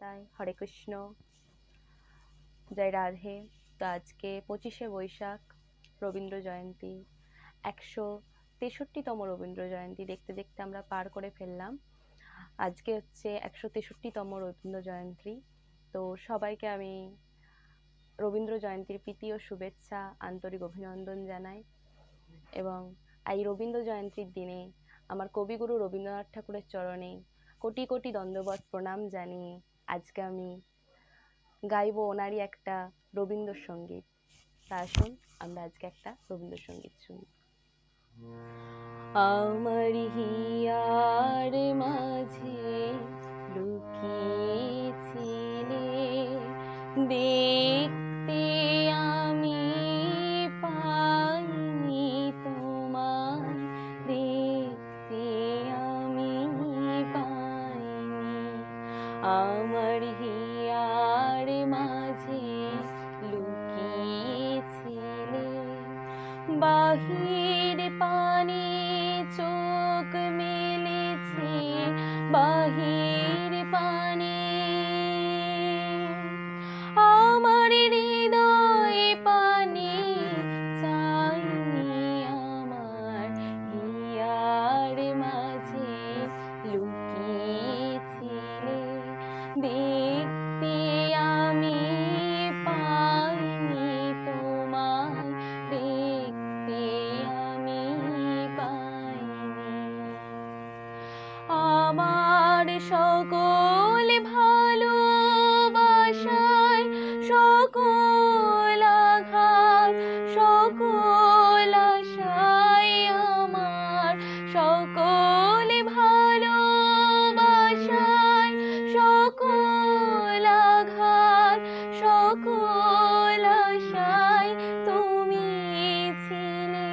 নিতাই, হরে কৃষ্ণ, জয় রাধে। তো আজকে 25শে বৈশাখ, রবীন্দ্র জয়ন্তী, 163তম রবীন্দ্র জয়ন্তী দেখতে দেখতে আমরা পার করে ফেললাম। আজকে হচ্ছে 163তম রবীন্দ্র জয়ন্তী। তো সবাইকে আমি রবীন্দ্র জয়ন্তীর প্রীতি ও শুভেচ্ছা, আন্তরিক অভিনন্দন জানাই। এবং এই রবীন্দ্র জয়ন্তীর দিনে আমার কবিগুরু রবীন্দ্রনাথ ঠাকুরের চরণে কোটি কোটি দণ্ডবত প্রণাম জানিয়ে আজকে আমি গাইবো ওনারই একটা রবীন্দ্রসঙ্গীত। তা আসুন আমরা আজকে একটা রবীন্দ্রসঙ্গীত শুনি। আমার হিয়ার মাঝে লুকিয়েছিলে, দেখতে আমি পাইনি তোমায়, দেখতে আমি পাইনি। আমার হিয়ার মাঝে লুকিয়েছিলে, বাহির পানে চোখ মেলেছে, বাহির পানে আমার হৃদয় পানে চাইনি, আমার হিয়ার মাঝে লুকিয়েছিলে, দেখতে আমি পাইনি তোমায়, দেখতে আমি পাইনি। আমার সকল ভালোবাসায় সকল আঘাত, সকল আশায়, আমার সকল ভালোবাসায় সকল আঘাত, সকল আশায় তুমি ছিলে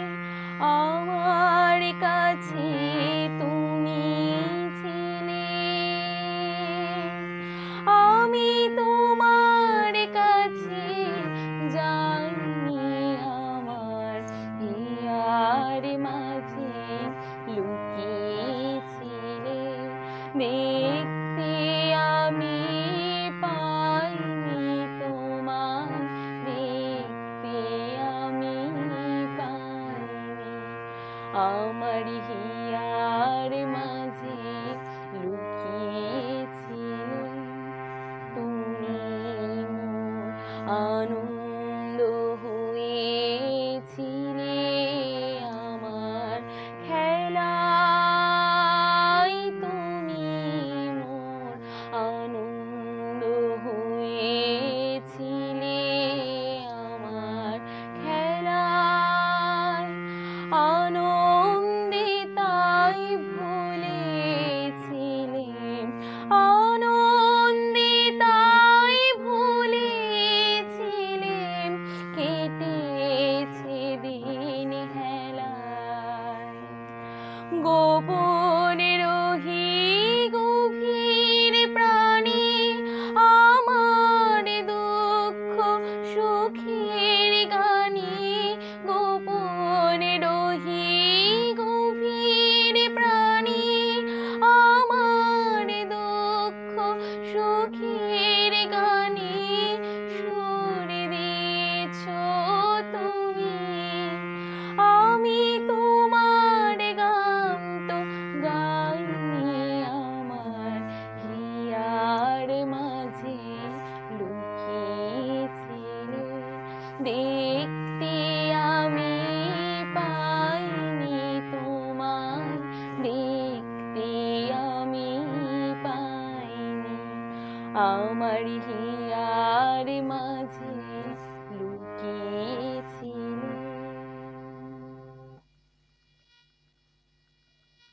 আমার কাছে, তুমি ছিলে। আমি তোমার কাছে যাইনি, আমার হিয়ার মাঝে লুকিয়েছিলে, দেখতে আমি পাইনি তোমায়, দেখতে আমি পাইনি। আমার হিয়ার মাঝে লুকিয়েছিলে, তুমি মোর আনন্দ হয়েছিলে, আমার খেলায় তুমি মোর আনন্দ হয়েছিলে, আমার খেলায় আনন্দে তাই ভুলেছিলে, আনন্দে তাই ভুলেছিলে, কেটেছে দিন হেলায়। গোপন রহি গভীর প্রাণে আমার দুঃখ সুখের গানে, গোপন রহি গভীর প্রাণে আমার দুঃখ সুখের গানে, সুর দিয়েছ তুমি, আমি তোমার গান তো গাইনি, আমার হিয়ার মাঝে লুকিয়েছিলে, দেখতে আমি পাইনি তোমায়, দেখতে আমি পাইনি। আমার